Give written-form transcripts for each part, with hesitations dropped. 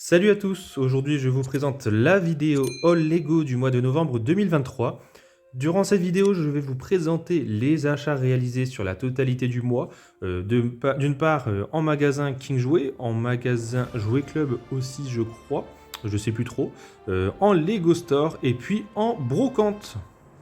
Salut à tous, aujourd'hui je vous présente la vidéo All Lego du mois de novembre 2023. Durant cette vidéo, je vais vous présenter les achats réalisés sur la totalité du mois, d'une part en magasin King Jouet, en magasin Jouet Club aussi je crois, je sais plus trop, en Lego Store et puis en brocante.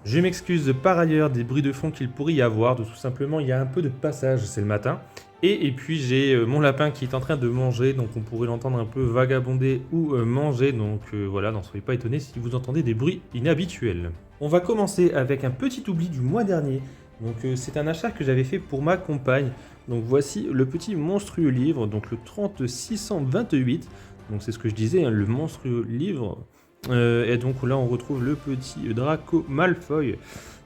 Je m'excuse par ailleurs des bruits de fond qu'il pourrait y avoir, tout simplement il y a un peu de passage, c'est le matin. Et puis j'ai mon lapin qui est en train de manger, donc on pourrait l'entendre un peu vagabonder ou manger, donc voilà, n'en soyez pas étonnés si vous entendez des bruits inhabituels. On va commencer avec un petit oubli du mois dernier, donc c'est un achat que j'avais fait pour ma compagne. Donc voici le petit monstrueux livre, donc le 3628, donc c'est ce que je disais, hein, le monstrueux livre. Et donc là on retrouve le petit Draco Malfoy.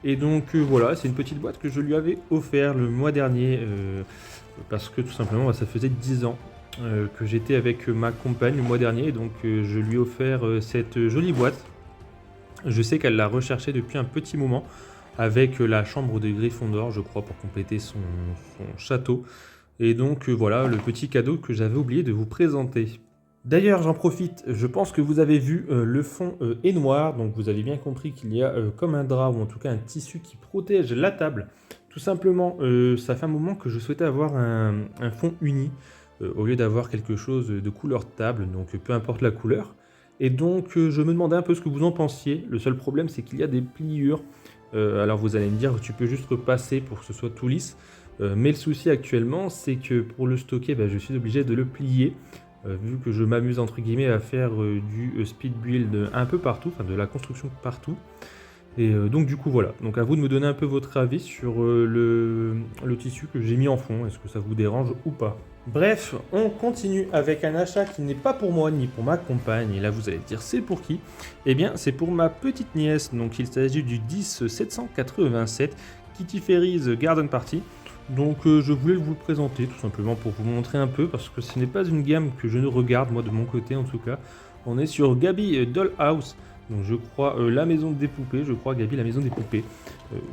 Et donc voilà, c'est une petite boîte que je lui avais offert le mois dernier. Parce que tout simplement ça faisait 10 ans que j'étais avec ma compagne le mois dernier, donc je lui ai offert cette jolie boîte. Je sais qu'elle l'a recherchée depuis un petit moment avec la chambre de Gryffondor, je crois, pour compléter son château. Et donc voilà le petit cadeau que j'avais oublié de vous présenter. D'ailleurs, j'en profite, je pense que vous avez vu le fond est noir, donc vous avez bien compris qu'il y a comme un drap ou en tout cas un tissu qui protège la table. Tout simplement, ça fait un moment que je souhaitais avoir un fond uni au lieu d'avoir quelque chose de couleur table, donc peu importe la couleur. Et donc, je me demandais un peu ce que vous en pensiez. Le seul problème, c'est qu'il y a des pliures. Alors, vous allez me dire que tu peux juste repasser pour que ce soit tout lisse. Mais le souci actuellement, c'est que pour le stocker, je suis obligé de le plier. Vu que je m'amuse entre guillemets à faire du speed build un peu partout, enfin de la construction partout. Et donc du coup voilà, donc à vous de me donner un peu votre avis sur le tissu que j'ai mis en fond, est-ce que ça vous dérange ou pas? Bref, on continue avec un achat qui n'est pas pour moi ni pour ma compagne, et là vous allez dire c'est pour qui? Eh bien c'est pour ma petite nièce, donc il s'agit du 10-787 Kitty Fairies Garden Party. Donc je voulais vous le présenter tout simplement pour vous montrer un peu, parce que ce n'est pas une gamme que je ne regarde moi de mon côté en tout cas. On est sur Gabi Dollhouse. Donc je crois la maison des poupées, je crois Gabi la maison des poupées.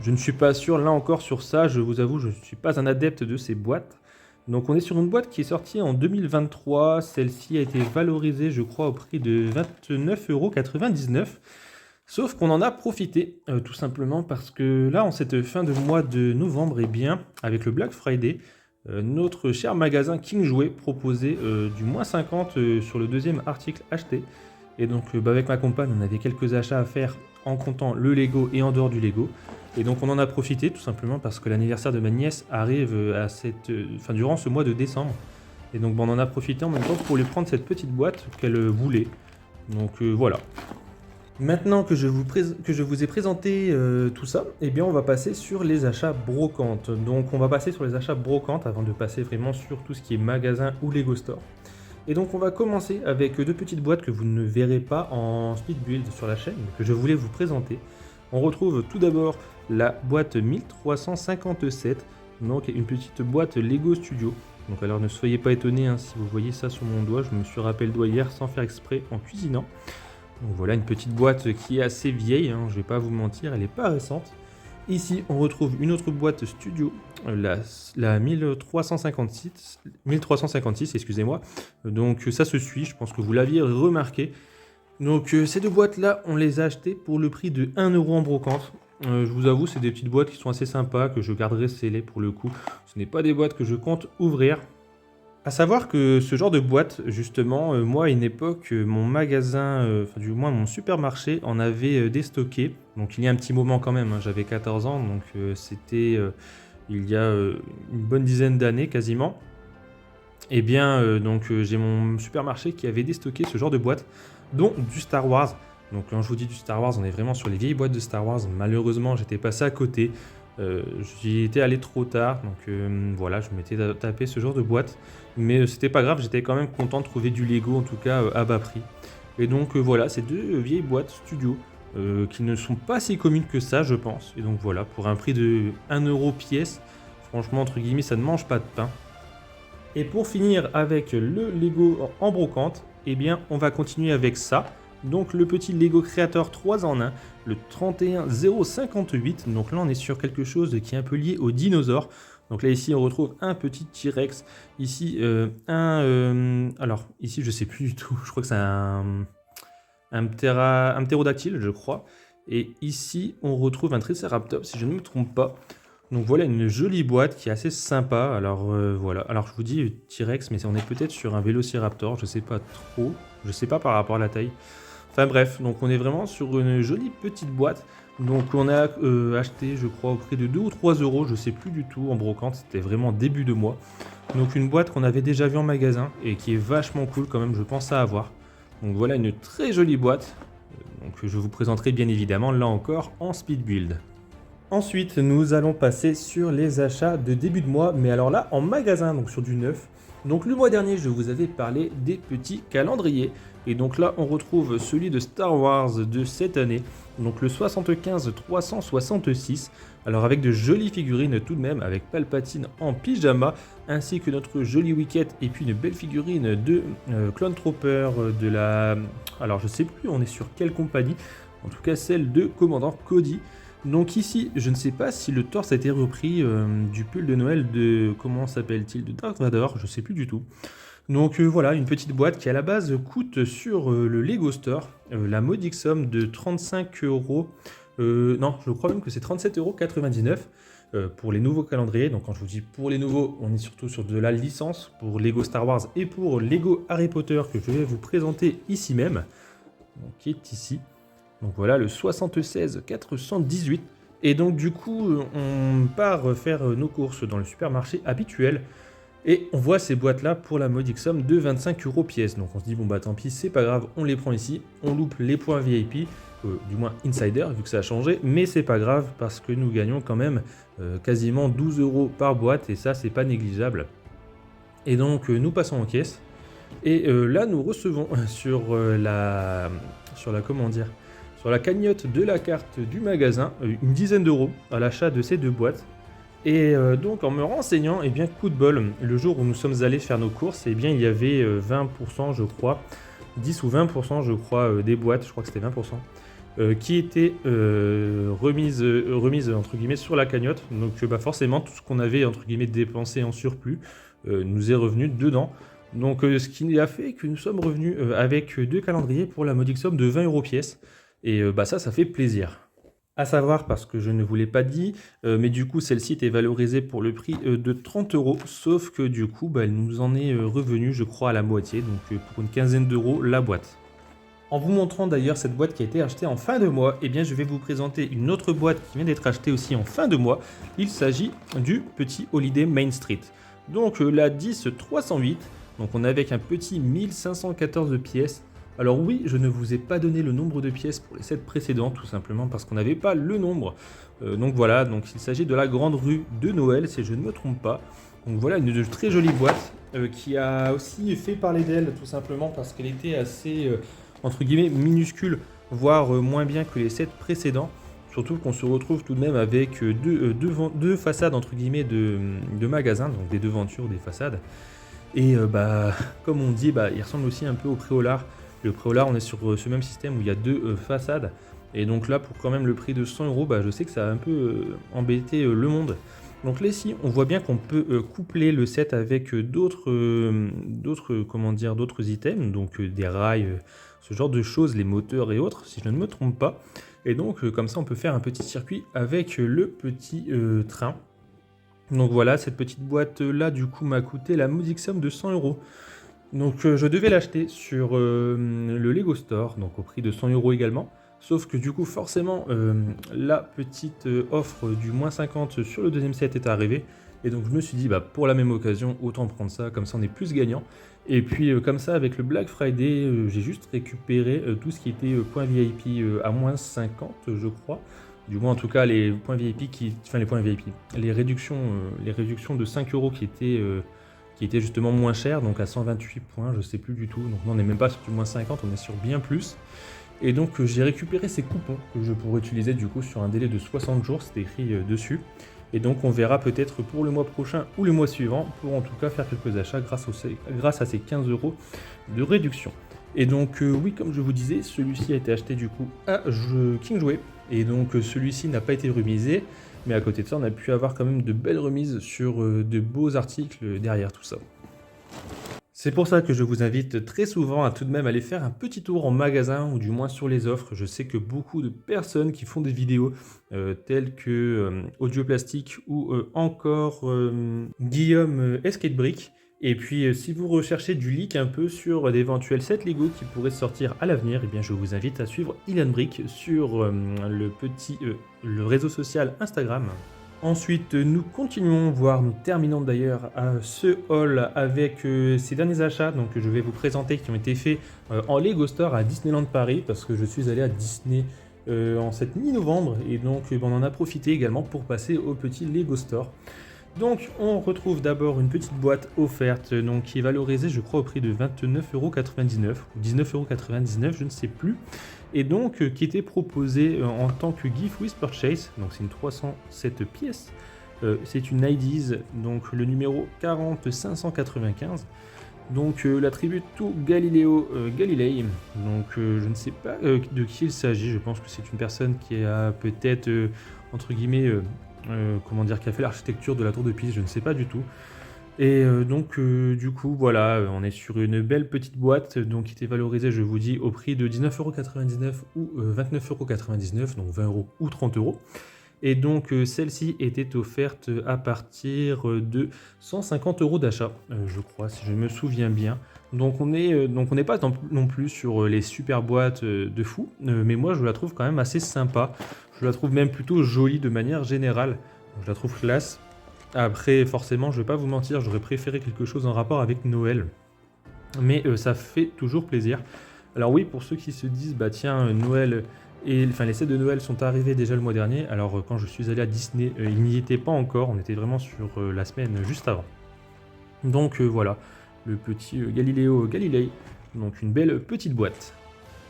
Je ne suis pas sûr là encore sur ça, je vous avoue, je ne suis pas un adepte de ces boîtes. Donc on est sur une boîte qui est sortie en 2023, celle-ci a été valorisée je crois au prix de 29,99 €. Sauf qu'on en a profité, tout simplement parce que là en cette fin de mois de novembre, et bien avec le Black Friday, notre cher magasin King Jouet proposait du moins 50 sur le deuxième article acheté. Et donc avec ma compagne, on avait quelques achats à faire en comptant le Lego et en dehors du Lego. Et donc on en a profité tout simplement parce que l'anniversaire de ma nièce arrive durant ce mois de décembre. Et donc on en a profité en même temps pour lui prendre cette petite boîte qu'elle voulait. Donc voilà. Maintenant que je vous ai présenté tout ça, eh bien on va passer sur les achats brocantes. Donc on va passer sur les achats brocantes avant de passer vraiment sur tout ce qui est magasin ou Lego Store. Et donc on va commencer avec deux petites boîtes que vous ne verrez pas en speed build sur la chaîne, que je voulais vous présenter. On retrouve tout d'abord la boîte 1357, donc une petite boîte Lego Studio. Donc alors ne soyez pas étonnés si vous voyez ça sur mon doigt, je me suis rappelé le doigt hier sans faire exprès en cuisinant. Donc voilà une petite boîte qui est assez vieille, je ne vais pas vous mentir, elle n'est pas récente. Ici, on retrouve une autre boîte studio, la 1356, excusez-moi. Donc ça se suit, je pense que vous l'aviez remarqué. Donc ces deux boîtes-là, on les a achetées pour le prix de 1 € en brocante. Je vous avoue, c'est des petites boîtes qui sont assez sympas, que je garderai scellées pour le coup. Ce n'est pas des boîtes que je compte ouvrir. À savoir que ce genre de boîte, justement, moi à une époque, mon magasin, du moins mon supermarché en avait déstocké. Donc il y a un petit moment quand même, j'avais 14 ans, donc c'était il y a une bonne dizaine d'années quasiment. Et bien donc j'ai mon supermarché qui avait déstocké ce genre de boîte, dont du Star Wars. Donc quand je vous dis du Star Wars, on est vraiment sur les vieilles boîtes de Star Wars. Malheureusement, j'étais passé à côté. J'y étais allé trop tard, donc voilà, je m'étais tapé ce genre de boîte. Mais c'était pas grave, j'étais quand même content de trouver du Lego, en tout cas à bas prix. Et donc voilà, ces deux vieilles boîtes studio qui ne sont pas si communes que ça, je pense. Et donc voilà, pour un prix de 1 € pièce, franchement, entre guillemets, ça ne mange pas de pain. Et pour finir avec le Lego en brocante, eh bien, on va continuer avec ça. Donc le petit Lego Creator 3 en 1, le 31058. Donc là, on est sur quelque chose qui est un peu lié aux dinosaures. Donc là ici on retrouve un petit T-Rex, ici alors ici je sais plus du tout, je crois que c'est un ptérodactyle je crois, et ici on retrouve un Triceratops si je ne me trompe pas. Donc voilà une jolie boîte qui est assez sympa. Alors voilà, alors je vous dis T-Rex, mais on est peut-être sur un Vélociraptor, je sais pas trop, je sais pas par rapport à la taille. Enfin bref, donc on est vraiment sur une jolie petite boîte. Donc on a acheté je crois au prix de 2 ou 3 euros, je sais plus du tout, en brocante, c'était vraiment début de mois. Donc une boîte qu'on avait déjà vue en magasin et qui est vachement cool quand même, je pense à avoir. Donc voilà une très jolie boîte, donc je vous présenterai bien évidemment là encore en speed build. Ensuite, nous allons passer sur les achats de début de mois, mais alors là, en magasin, donc sur du neuf. Donc le mois dernier, je vous avais parlé des petits calendriers. Et donc là, on retrouve celui de Star Wars de cette année, donc le 75-366. Alors avec de jolies figurines tout de même, avec Palpatine en pyjama, ainsi que notre jolie Wicket, et puis une belle figurine de Clone Trooper de la... Alors je sais plus, on est sur quelle compagnie, en tout cas celle de Commandant Cody. Donc ici, je ne sais pas si le torse a été repris du pull de Noël de... Comment s'appelle-t-il? De Darth Vader, je ne sais plus du tout. Donc voilà, une petite boîte qui à la base coûte sur le Lego Store la modique somme de 35 euros. Non, je crois même que c'est 37,99 € pour les nouveaux calendriers. Donc quand je vous dis pour les nouveaux, on est surtout sur de la licence pour Lego Star Wars et pour Lego Harry Potter que je vais vous présenter ici même, donc, qui est ici. Donc voilà le 76-418. Et donc du coup, on part faire nos courses dans le supermarché habituel. Et on voit ces boîtes-là pour la modique somme de 25 € pièce. Donc on se dit, bon bah tant pis, c'est pas grave, on les prend ici. On loupe les points VIP, du moins Insider, vu que ça a changé. Mais c'est pas grave parce que nous gagnons quand même quasiment 12 € par boîte. Et ça, c'est pas négligeable. Et donc nous passons en caisse. Et là, nous recevons sur la comment dire, sur la cagnotte de la carte du magasin, une dizaine d'euros à l'achat de ces deux boîtes. Et donc en me renseignant, eh bien coup de bol, le jour où nous sommes allés faire nos courses, eh bien il y avait 20% je crois, 10 ou 20% je crois des boîtes, je crois que c'était 20%, qui étaient remises entre guillemets sur la cagnotte. Donc bah, forcément tout ce qu'on avait entre guillemets dépensé en surplus nous est revenu dedans. Donc ce qui a fait que nous sommes revenus avec deux calendriers pour la modique somme de 20 € pièce. Et bah ça fait plaisir. À savoir, parce que je ne vous l'ai pas dit, mais du coup celle-ci était valorisée pour le prix de 30 €, sauf que du coup bah, elle nous en est revenue je crois à la moitié, donc pour une quinzaine d'euros la boîte. En vous montrant d'ailleurs cette boîte qui a été achetée en fin de mois, eh bien je vais vous présenter une autre boîte qui vient d'être achetée aussi en fin de mois. Il s'agit du petit Holiday Main Street. Donc la 10-308, donc on est avec un petit 1514 pièces. Alors oui, je ne vous ai pas donné le nombre de pièces pour les sets précédents, tout simplement parce qu'on n'avait pas le nombre. Donc voilà, donc il s'agit de la grande rue de Noël, si je ne me trompe pas. Donc voilà, une très jolie boîte qui a aussi fait parler d'elle, tout simplement parce qu'elle était assez, entre guillemets, minuscule, voire moins bien que les sets précédents. Surtout qu'on se retrouve tout de même avec deux façades, entre guillemets, de magasins, donc des devantures, des façades. Et bah, comme on dit, bah, il ressemble aussi un peu au Préolard. Le Préolard, on est sur ce même système où il y a deux façades. Et donc là, pour quand même le prix de 100 €, bah, je sais que ça a un peu embêté le monde. Donc là, ici, on voit bien qu'on peut coupler le set avec d'autres items, donc des rails, ce genre de choses, les moteurs et autres, si je ne me trompe pas. Et donc, comme ça, on peut faire un petit circuit avec le petit train. Donc voilà, cette petite boîte-là, du coup, m'a coûté la modique somme de 100 €. Donc je devais l'acheter sur le Lego Store, donc au prix de 100 € également. Sauf que du coup forcément la petite offre du moins 50 sur le deuxième set est arrivée. Et donc je me suis dit bah, pour la même occasion autant prendre ça, comme ça on est plus gagnant. Et puis comme ça avec le Black Friday j'ai juste récupéré tout ce qui était points VIP à moins 50 je crois. Du moins en tout cas les points VIP les réductions de 5 € qui était justement moins cher, donc à 128 points, je sais plus du tout. Donc on n'est même pas sur du moins 50, on est sur bien plus. Et donc j'ai récupéré ces coupons que je pourrais utiliser du coup sur un délai de 60 jours, c'était écrit dessus. Et donc on verra peut-être pour le mois prochain ou le mois suivant, pour en tout cas faire quelques achats grâce à ces 15 € de réduction. Et donc oui, comme je vous disais, celui-ci a été acheté du coup à King Jouet. Et donc celui-ci n'a pas été remisé, mais à côté de ça, on a pu avoir quand même de belles remises sur de beaux articles derrière tout ça. C'est pour ça que je vous invite très souvent à tout de même aller faire un petit tour en magasin ou du moins sur les offres. Je sais que beaucoup de personnes qui font des vidéos telles que Audioplastique ou encore Guillaume Escapebrick. Et puis si vous recherchez du leak un peu sur d'éventuels sets Lego qui pourraient sortir à l'avenir, eh bien je vous invite à suivre Ilan Brick sur le réseau social Instagram. Ensuite, nous continuons, voire nous terminons d'ailleurs ce haul avec ces derniers achats donc, que je vais vous présenter qui ont été faits en Lego Store à Disneyland Paris parce que je suis allé à Disney en cette mi-novembre et donc on en a profité également pour passer au petit Lego Store. Donc on retrouve d'abord une petite boîte offerte donc, qui est valorisée je crois au prix de 29,99€ ou 19,99€, je ne sais plus. Et donc qui était proposée en tant que gift with purchase, donc c'est une 307 pièces. C'est une IDs, donc le numéro 40595. Donc l'attribut to Galileo Galilei, donc je ne sais pas de qui il s'agit, je pense que c'est une personne qui a peut-être entre guillemets comment dire, qui a fait l'architecture de la tour de Pise, je ne sais pas du tout. Et donc du coup voilà, on est sur une belle petite boîte donc qui était valorisée, je vous dis, au prix de 19,99€ ou 29,99€, donc 20€ ou 30€. Et donc celle-ci était offerte à partir de 150€ d'achat, je crois, si je me souviens bien. Donc on n'est pas non plus sur les super boîtes de fou, mais moi je la trouve quand même assez sympa. Je la trouve même plutôt jolie de manière générale. Je la trouve classe. Après, forcément, je vais pas vous mentir, j'aurais préféré quelque chose en rapport avec Noël. Mais ça fait toujours plaisir. Alors oui, pour ceux qui se disent, bah tiens, Noël, enfin les sets de Noël sont arrivés déjà le mois dernier. Alors quand je suis allé à Disney, il n'y était pas encore, on était vraiment sur la semaine juste avant. Donc voilà, le petit Galileo Galilei, donc une belle petite boîte.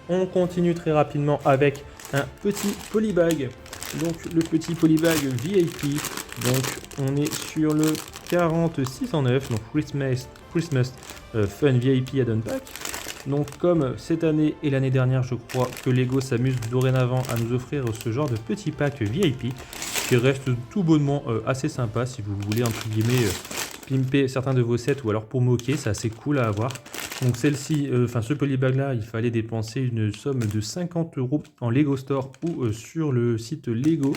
On continue très rapidement avec un petit polybag. Donc le petit polybag VIP. Donc on est sur le 4609, donc Christmas Fun VIP Add-on Pack. Donc comme cette année et l'année dernière, je crois que Lego s'amuse dorénavant à nous offrir ce genre de petit pack VIP qui reste tout bonnement assez sympa si vous voulez entre guillemets pimper certains de vos sets ou alors pour moquer, c'est assez cool à avoir. Donc celle-ci, ce polybag là, il fallait dépenser une somme de 50€ en Lego Store ou sur le site Lego.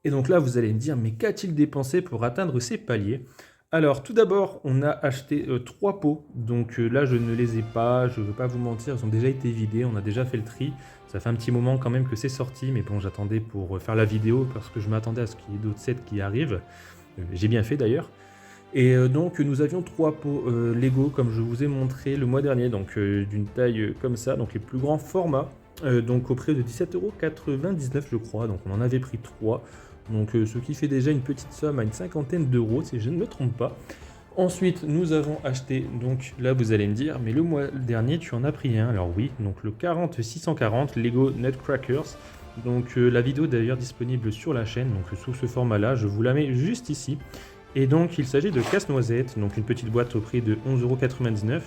Et donc là, vous allez me dire, mais qu'a-t-il dépensé pour atteindre ces paliers? Alors tout d'abord, on a acheté 3 pots, donc là je ne les ai pas, je ne veux pas vous mentir, ils ont déjà été vidés, on a déjà fait le tri. Ça fait un petit moment quand même que c'est sorti, mais bon, j'attendais pour faire la vidéo parce que je m'attendais à ce qu'il y ait d'autres sets qui arrivent. J'ai bien fait d'ailleurs. Et donc nous avions 3 pots Lego comme je vous ai montré le mois dernier, donc d'une taille comme ça, donc les plus grands formats, donc au prix de 17,99€ je crois, donc on en avait pris 3. Donc ce qui fait déjà une petite somme à une cinquantaine d'euros si je ne me trompe pas. Ensuite nous avons acheté, donc là vous allez me dire, mais le mois dernier tu en as pris un. Alors oui, donc le 40640 Lego Nutcrackers. Donc la vidéo est d'ailleurs disponible sur la chaîne, donc sous ce format là, je vous la mets juste ici. Et donc il s'agit de casse-noisette, donc une petite boîte au prix de 11,99€.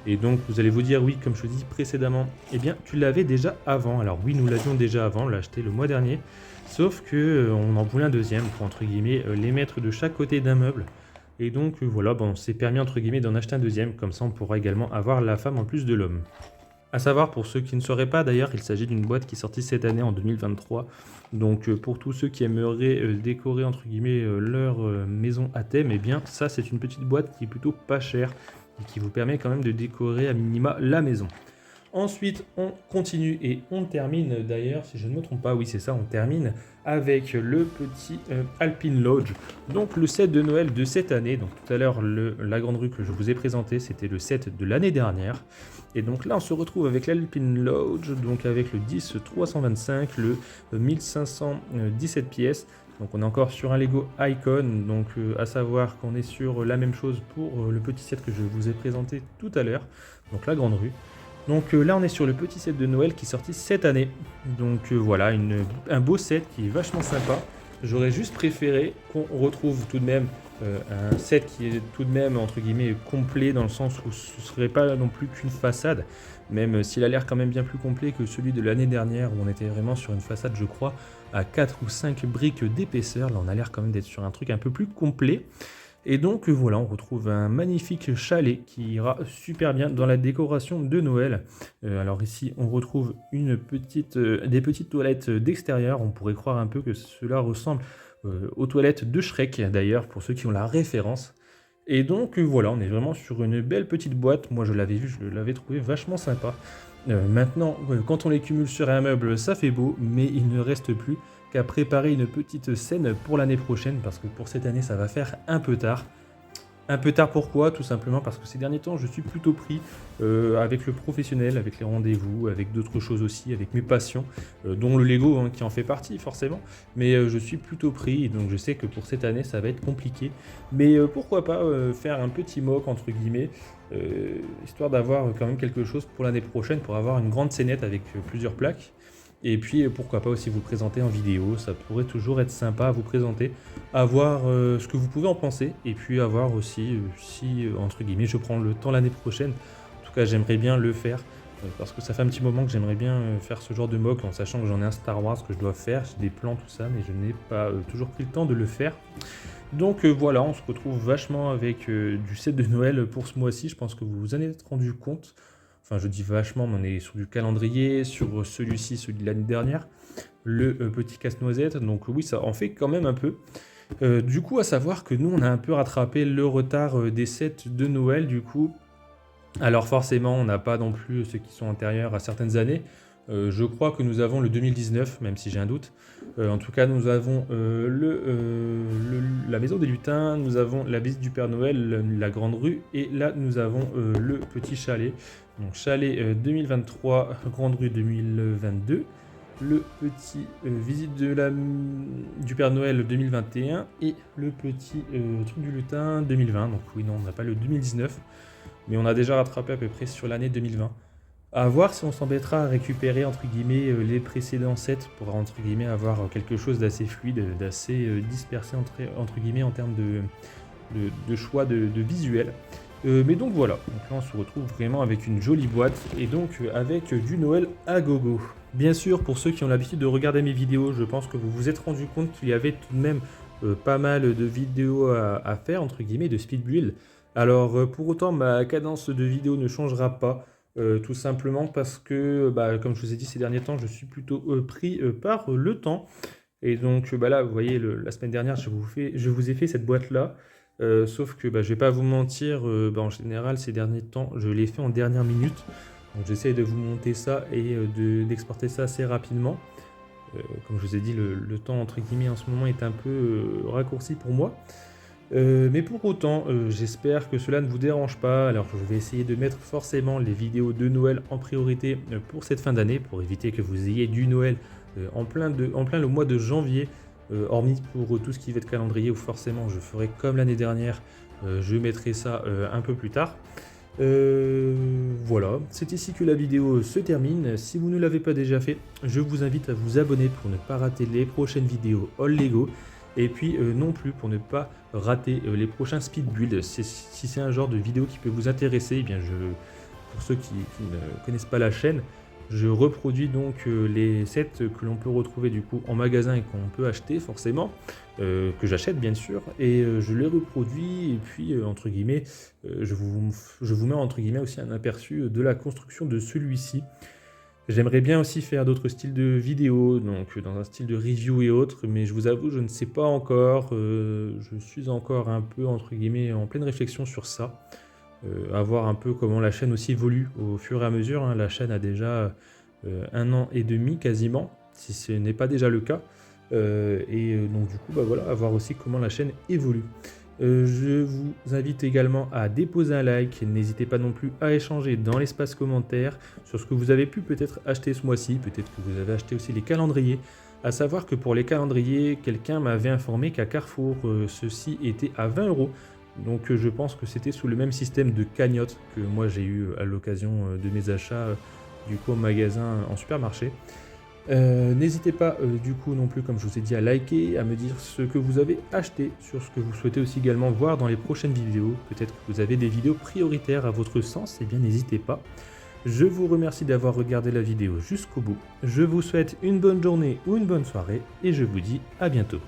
Et donc vous allez vous dire, oui, comme je vous dis précédemment, eh bien tu l'avais déjà avant. Alors oui, nous l'avions déjà avant, on l'a acheté le mois dernier. Sauf que on en voulait un deuxième pour entre guillemets les mettre de chaque côté d'un meuble. Et donc voilà, bon, c'est permis entre guillemets d'en acheter un deuxième, comme ça on pourra également avoir la femme en plus de l'homme. A savoir, pour ceux qui ne sauraient pas d'ailleurs, il s'agit d'une boîte qui est sortie cette année en 2023. Donc pour tous ceux qui aimeraient décorer entre guillemets leur maison à thème, eh bien ça c'est une petite boîte qui est plutôt pas chère et qui vous permet quand même de décorer à minima la maison. Ensuite, on continue et on termine d'ailleurs, si je ne me trompe pas, oui c'est ça, on termine avec le petit Alpine Lodge, donc le set de Noël de cette année. Donc tout à l'heure, la grande rue que je vous ai présenté, c'était le set de l'année dernière. Et donc là, on se retrouve avec l'Alpine Lodge, donc avec le 10-325, le 1517 pièces. Donc on est encore sur un Lego Icon, donc à savoir qu'on est sur la même chose pour le petit set que je vous ai présenté tout à l'heure, donc la grande rue. Donc là on est sur le petit set de Noël qui est sorti cette année. Donc voilà, un beau set qui est vachement sympa. J'aurais juste préféré qu'on retrouve tout de même un set qui est tout de même entre guillemets complet dans le sens où ce serait pas non plus qu'une façade, même s'il a l'air quand même bien plus complet que celui de l'année dernière où on était vraiment sur une façade je crois à 4 ou 5 briques d'épaisseur. Là on a l'air quand même d'être sur un truc un peu plus complet. Et donc voilà, on retrouve un magnifique chalet qui ira super bien dans la décoration de Noël. Alors ici, on retrouve des petites toilettes d'extérieur. On pourrait croire un peu que cela ressemble aux toilettes de Shrek, d'ailleurs, pour ceux qui ont la référence. Et donc voilà, on est vraiment sur une belle petite boîte. Moi, je l'avais vu, je l'avais trouvé vachement sympa. Maintenant, quand on les cumule sur un meuble, ça fait beau, mais il ne reste plus qu'à préparer une petite scène pour l'année prochaine, parce que pour cette année, ça va faire un peu tard. Un peu tard pourquoi? Tout simplement parce que ces derniers temps, je suis plutôt pris avec le professionnel, avec les rendez-vous, avec d'autres choses aussi, avec mes passions, dont le Lego hein, qui en fait partie forcément. Mais je suis plutôt pris, donc je sais que pour cette année, ça va être compliqué. Mais pourquoi pas faire un petit mock, entre guillemets, histoire d'avoir quand même quelque chose pour l'année prochaine, pour avoir une grande scénette avec plusieurs plaques. Et puis pourquoi pas aussi vous présenter en vidéo, ça pourrait toujours être sympa à vous présenter, à voir ce que vous pouvez en penser, et puis à voir aussi si, entre guillemets, je prends le temps l'année prochaine. En tout cas, j'aimerais bien le faire, parce que ça fait un petit moment que j'aimerais bien faire ce genre de mock, en sachant que j'en ai un Star Wars que je dois faire, j'ai des plans, tout ça, mais je n'ai pas toujours pris le temps de le faire. Donc voilà, on se retrouve vachement avec du set de Noël pour ce mois-ci, je pense que vous vous en êtes rendu compte. Enfin, je dis vachement, mais on est sur du calendrier, sur celui-ci, celui de l'année dernière, le petit casse-noisette. Donc oui, ça en fait quand même un peu. Du coup, à savoir que nous, on a un peu rattrapé le retard des sets de Noël, du coup. Alors forcément, on n'a pas non plus ceux qui sont antérieurs à certaines années. Je crois que nous avons le 2019, même si j'ai un doute. En tout cas, nous avons la Maison des Lutins, nous avons la visite du Père Noël, la Grande Rue, et là, nous avons le petit chalet. Donc chalet 2023, Grande Rue 2022, le petit visite du Père Noël 2021 et le petit truc du lutin 2020. Donc oui, non, on n'a pas le 2019, mais on a déjà rattrapé à peu près sur l'année 2020. À voir si on s'embêtera à récupérer entre guillemets les précédents sets pour entre guillemets avoir quelque chose d'assez fluide, d'assez dispersé entre guillemets en termes de choix de visuel. Mais donc voilà, donc là on se retrouve vraiment avec une jolie boîte et donc avec du Noël à gogo. Bien sûr, pour ceux qui ont l'habitude de regarder mes vidéos, je pense que vous vous êtes rendu compte qu'il y avait tout de même pas mal de vidéos à faire, entre guillemets, de speed build. Alors pour autant, ma cadence de vidéo ne changera pas, tout simplement parce que, comme je vous ai dit ces derniers temps, je suis plutôt pris par le temps. Et donc là, vous voyez, la semaine dernière, je vous ai fait cette boîte-là. Sauf que je vais pas vous mentir, en général ces derniers temps je l'ai fait en dernière minute. Donc j'essaie de vous monter ça et d'exporter ça assez rapidement. Comme je vous ai dit, le temps entre guillemets en ce moment est un peu raccourci pour moi. Mais pour autant, j'espère que cela ne vous dérange pas. Alors je vais essayer de mettre forcément les vidéos de Noël en priorité pour cette fin d'année, pour éviter que vous ayez du Noël en plein le mois de janvier. Hormis pour tout ce qui va être calendrier où forcément je ferai comme l'année dernière, je mettrai ça un peu plus tard. Voilà, c'est ici que la vidéo se termine. Si vous ne l'avez pas déjà fait, je vous invite à vous abonner pour ne pas rater les prochaines vidéos All Lego. Et puis non plus pour ne pas rater les prochains speed builds. Si c'est un genre de vidéo qui peut vous intéresser, eh bien pour ceux qui ne connaissent pas la chaîne, je reproduis donc les sets que l'on peut retrouver du coup en magasin et qu'on peut acheter forcément, que j'achète bien sûr, et je les reproduis et puis entre guillemets, je vous mets entre guillemets aussi un aperçu de la construction de celui-ci. J'aimerais bien aussi faire d'autres styles de vidéos, donc dans un style de review et autres, mais je vous avoue, je ne sais pas encore, je suis encore un peu entre guillemets en pleine réflexion sur ça. À voir un peu comment la chaîne aussi évolue au fur et à mesure. Hein. La chaîne a déjà 1 an et demi quasiment, si ce n'est pas déjà le cas. Donc du coup, voilà, à voir aussi comment la chaîne évolue. Je vous invite également à déposer un like. N'hésitez pas non plus à échanger dans l'espace commentaire sur ce que vous avez pu peut-être acheter ce mois-ci. Peut-être que vous avez acheté aussi les calendriers. À savoir que pour les calendriers, quelqu'un m'avait informé qu'à Carrefour, ceux-ci étaient à 20 €. Donc je pense que c'était sous le même système de cagnotte que moi j'ai eu à l'occasion de mes achats du coup au magasin en supermarché. N'hésitez pas du coup non plus, comme je vous ai dit, à liker, à me dire ce que vous avez acheté, sur ce que vous souhaitez aussi également voir dans les prochaines vidéos. Peut-être que vous avez des vidéos prioritaires à votre sens, et bien n'hésitez pas. Je vous remercie d'avoir regardé la vidéo jusqu'au bout. Je vous souhaite une bonne journée ou une bonne soirée, et je vous dis à bientôt.